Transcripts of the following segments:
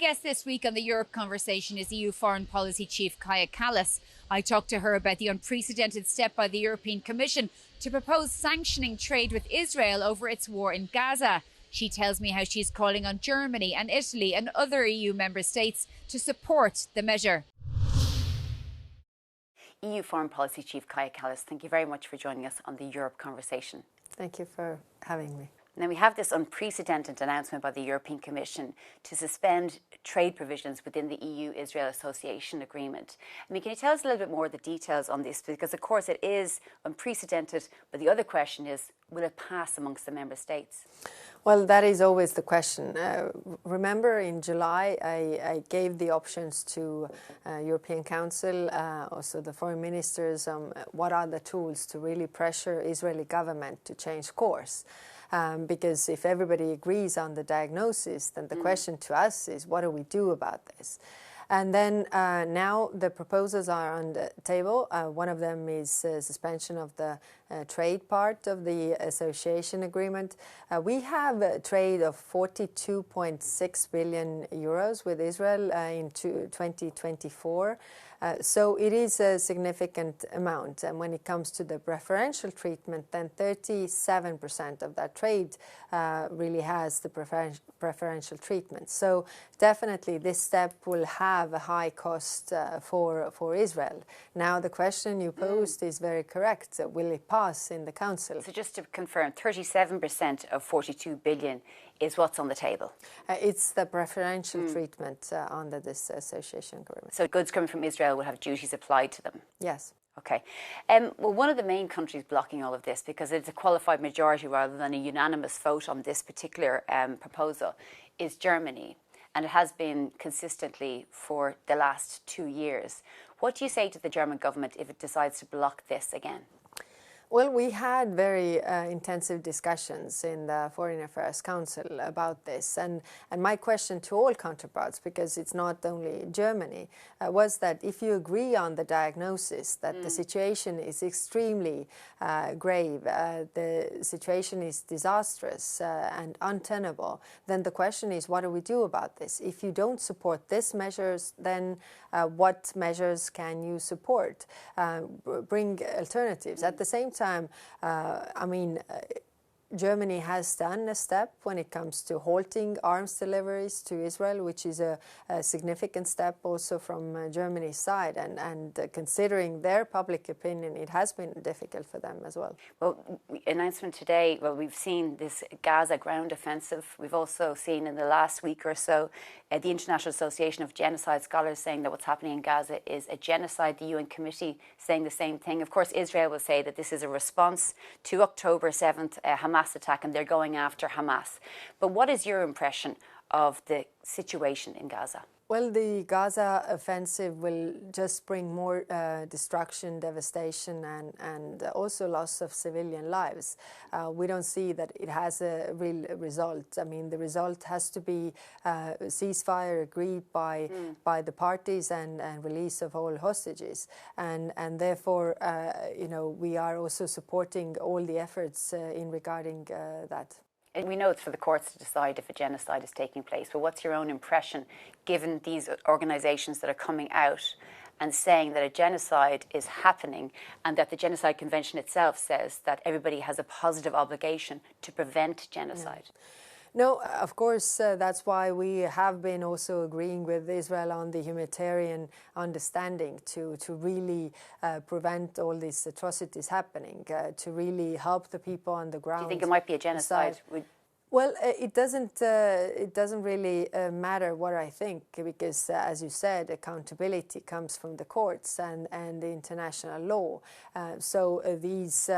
guest this week on the Europe Conversation is EU Foreign Policy Chief Kaja Kallas. I talked to her about the unprecedented step by the European Commission to propose sanctioning trade with Israel over its war in Gaza. She tells me how she's calling on Germany and Italy and other EU member states to support the measure. EU Foreign Policy Chief Kaja Kallas, thank you very much for joining us on the Europe Conversation. Thank you for having me. Now, we have this unprecedented announcement by the European Commission to suspend trade provisions within the EU-Israel Association Agreement. I mean, can you tell us a little bit more of the details on this? Because, of course, it is unprecedented, but the other question is, will it pass amongst the member states? Well, that is always the question. Remember, in July, I gave the options to European Council, also the foreign ministers, what are the tools to really pressure Israeli government to change course. Because if everybody agrees on the diagnosis, then the question to us is, what do we do about this? And then now the proposals are on the table. One of them is suspension of the trade part of the association agreement. We have a trade of 42.6 billion euros with Israel in 2024. So it is a significant amount. And when it comes to the preferential treatment, then 37% of that trade really has the preferential treatment. So definitely this step will have a high cost for Israel. Now the question you posed is very correct. Will it pass in the Council? So just to confirm, 37% of 42 billion is what's on the table? It's the preferential treatment under this association agreement. So goods coming from Israel will have duties applied to them? Yes. Okay. Well, one of the main countries blocking all of this, because it's a qualified majority rather than a unanimous vote on this particular proposal, is Germany. And it has been consistently for the last 2 years. What do you say to the German government if it decides to block this again? Well, we had very intensive discussions in the Foreign Affairs Council about this. And my question to all counterparts, because it's not only Germany, was that if you agree on the diagnosis that the situation is extremely grave, the situation is disastrous and untenable, then the question is, what do we do about this? If you don't support these measures, then what measures can you support? Bring alternatives. At the same time, Germany has done a step when it comes to halting arms deliveries to Israel, which is a significant step also from Germany's side. And considering their public opinion, it has been difficult for them as well. Well, announcement today, well, we've seen this Gaza ground offensive. We've also seen in the last week or so the International Association of Genocide Scholars saying that what's happening in Gaza is a genocide. The UN Committee saying the same thing. Of course, Israel will say that this is a response to October 7th Hamas attack, and they're going after Hamas. But what is your impression of the situation in Gaza? Well, the Gaza offensive will just bring more destruction, devastation, and also loss of civilian lives. We don't see that it has a real result. I mean, the result has to be ceasefire agreed by the parties and release of all hostages. And therefore, we are also supporting all the efforts in regarding that. And we know it's for the courts to decide if a genocide is taking place, but what's your own impression, given these organisations that are coming out and saying that a genocide is happening and that the Genocide Convention itself says that everybody has a positive obligation to prevent genocide? Yeah. No, of course, that's why we have been also agreeing with Israel on the humanitarian understanding to really prevent all these atrocities happening, to really help the people on the ground. Do you think it might be a genocide? Well, it doesn't really matter what I think, because, as you said, accountability comes from the courts and the international law. So these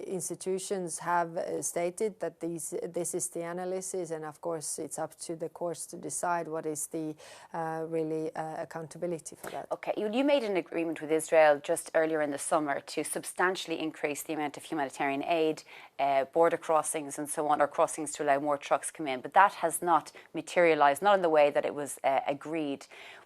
institutions have stated that this is the analysis, and of course it's up to the courts to decide what is the really accountability for that. Okay, you made an agreement with Israel just earlier in the summer to substantially increase the amount of humanitarian aid, border crossings and so on, or crossings to allow more trucks come in, but that has not materialised, not in the way that it was agreed,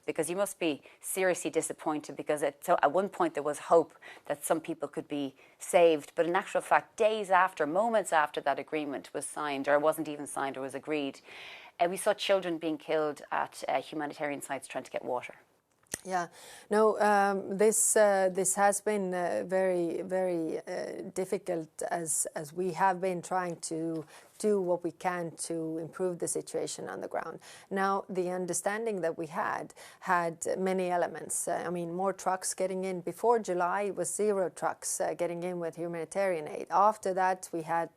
because you must be seriously disappointed, because so at one point there was hope that some people could be saved, but in actual fact, days after, moments after that agreement was signed, or wasn't even signed or was agreed, we saw children being killed at humanitarian sites trying to get water. Yeah, no, this has been very, very difficult as we have been trying to do what we can to improve the situation on the ground. Now, the understanding that we had many elements. I mean, more trucks getting in. Before July, it was 0 trucks getting in with humanitarian aid. After that, we had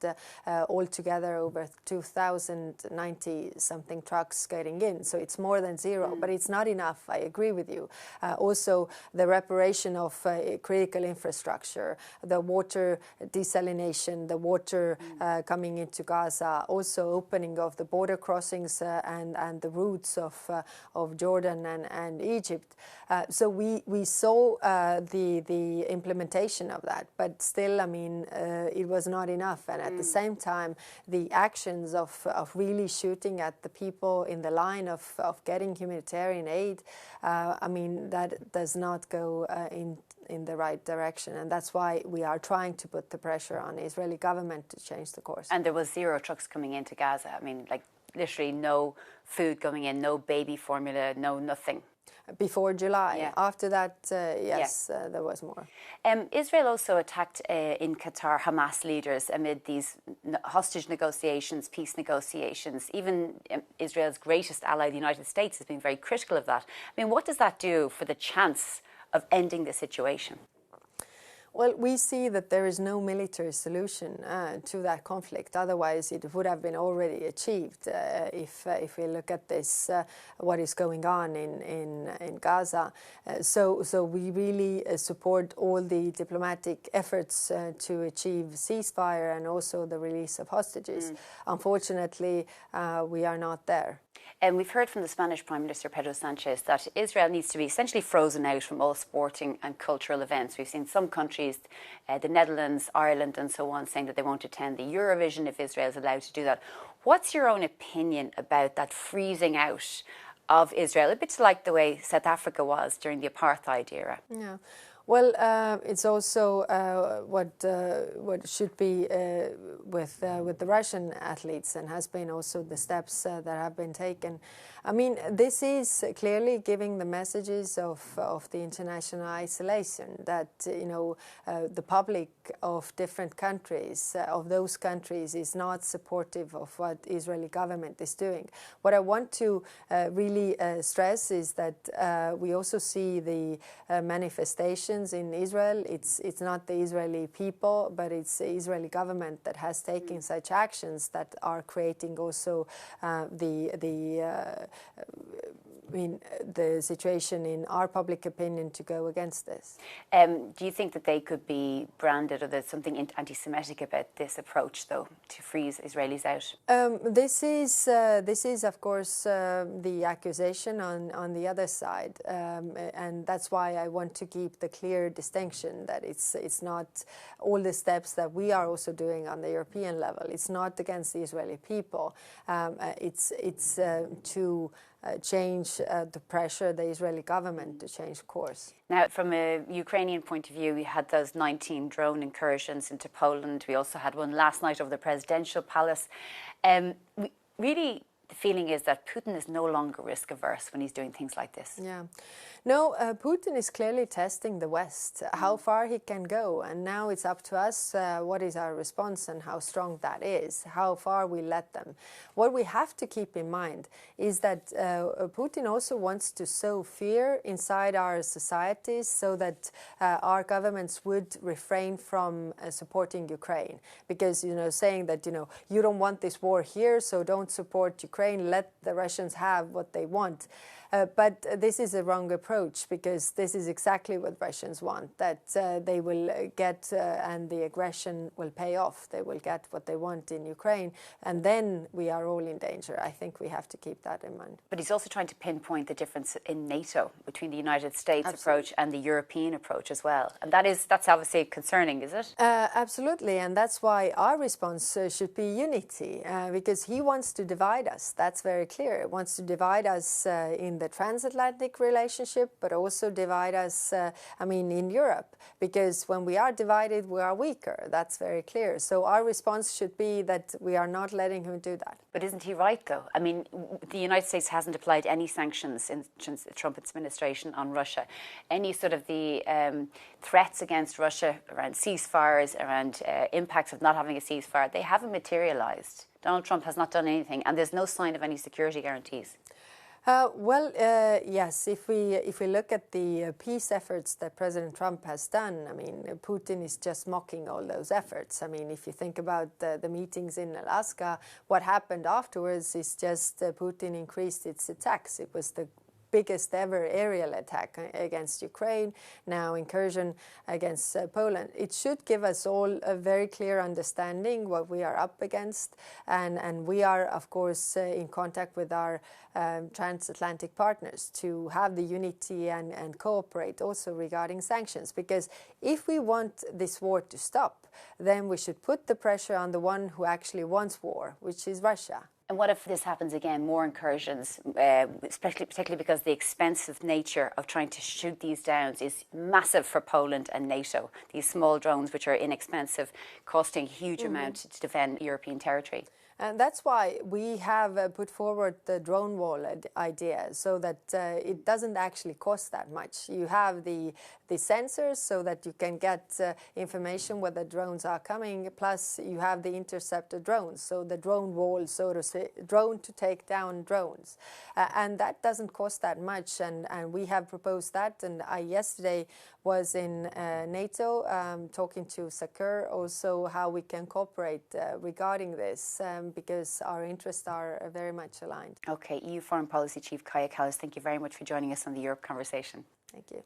altogether over 2,090-something trucks getting in. So it's more than 0, but it's not enough. I agree with you. Also, the reparation of critical infrastructure, the water desalination, the water coming into Gaza, also opening of the border crossings and the routes of Jordan and Egypt. So we saw the implementation of that, but still, I mean, it was not enough. And at the same time, the actions of really shooting at the people in the line of getting humanitarian aid, I mean, that does not go in the right direction, and that's why we are trying to put the pressure on the Israeli government to change the course. And there was 0 trucks coming into Gaza. I mean, like literally no food coming in, no baby formula, no nothing. Before July. Yeah. After that, yes, there was more. Israel also attacked in Qatar Hamas leaders amid these hostage negotiations, peace negotiations. Even Israel's greatest ally, the United States, has been very critical of that. I mean, what does that do for the chance of ending the situation? Well, we see that there is no military solution to that conflict. Otherwise, it would have been already achieved. If we look at this, what is going on in Gaza, so we really support all the diplomatic efforts to achieve ceasefire and also the release of hostages. Unfortunately, we are not there. And we've heard from the Spanish Prime Minister Pedro Sanchez that Israel needs to be essentially frozen out from all sporting and cultural events. We've seen some countries, the Netherlands, Ireland and so on, saying that they won't attend the Eurovision if Israel is allowed to do that. What's your own opinion about that freezing out of Israel? A bit like the way South Africa was during the apartheid era. Yeah. Well, it's also what should be with the Russian athletes, and has been also the steps that have been taken. I mean, this is clearly giving the messages of the international isolation, that, you know, the public of different countries, of those countries, is not supportive of what Israeli government is doing. What I want to really stress is that we also see the manifestations in Israel. It's not the Israeli people, but it's the Israeli government that has taken such actions that are creating also the situation in our public opinion to go against this. Do you think that they could be branded, or there's something anti-Semitic about this approach, though, to freeze Israelis out? This is of course the accusation on the other side, and that's why I want to keep the clear distinction that it's not all the steps that we are also doing on the European level. It's not against the Israeli people. It's to change the pressure the Israeli government to change course. Now, from a Ukrainian point of view, we had those 19 drone incursions into Poland. We also had one last night over the presidential palace. Really, the feeling is that Putin is no longer risk averse when he's doing things like this. Yeah. No, Putin is clearly testing the West, how far he can go. And now it's up to us what is our response and how strong that is, how far we let them. What we have to keep in mind is that Putin also wants to sow fear inside our societies so that our governments would refrain from supporting Ukraine. Because, you know, saying that, you know, you don't want this war here, so don't support Ukraine, let the Russians have what they want. But this is a wrong approach, because this is exactly what Russians want, that they will get and the aggression will pay off. They will get what they want in Ukraine, and then we are all in danger. I think we have to keep that in mind. But he's also trying to pinpoint the difference in NATO between the United States approach and the European approach as well. And that's obviously concerning, is it? Absolutely, and that's why our response should be unity, because he wants to divide us. That's very clear. He wants to divide us in the transatlantic relationship, but also divide us, in Europe, because when we are divided, we are weaker. That's very clear. So our response should be that we are not letting him do that. But isn't he right, though? I mean, the United States hasn't applied any sanctions since the Trump administration on Russia. Any sort of the threats against Russia around ceasefires, around impacts of not having a ceasefire, they haven't materialised. Donald Trump has not done anything, and there's no sign of any security guarantees. Yes, if we look at the peace efforts that President Trump has done, Putin is just mocking all those efforts. If you think about the meetings in Alaska, what happened afterwards is just Putin increased its attacks. It was the biggest ever aerial attack against Ukraine, now incursion against Poland. It should give us all a very clear understanding what we are up against, and we are, of course, in contact with our transatlantic partners to have the unity and cooperate also regarding sanctions, because if we want this war to stop, then we should put the pressure on the one who actually wants war, which is Russia. And what if this happens again, more incursions, particularly because the expensive nature of trying to shoot these down is massive for Poland and NATO, these small drones which are inexpensive, costing a huge amount to defend European territory? And that's why we have put forward the drone wall idea, so that it doesn't actually cost that much. You have the sensors so that you can get information where the drones are coming, plus you have the interceptor drones, so the drone wall, so to say, drone to take down drones. And that doesn't cost that much, and we have proposed that. And I yesterday was in NATO talking to Sakur also how we can cooperate regarding this, because our interests are very much aligned. Okay, EU Foreign Policy Chief Kaja Kallas, thank you very much for joining us on the Europe Conversation. Thank you.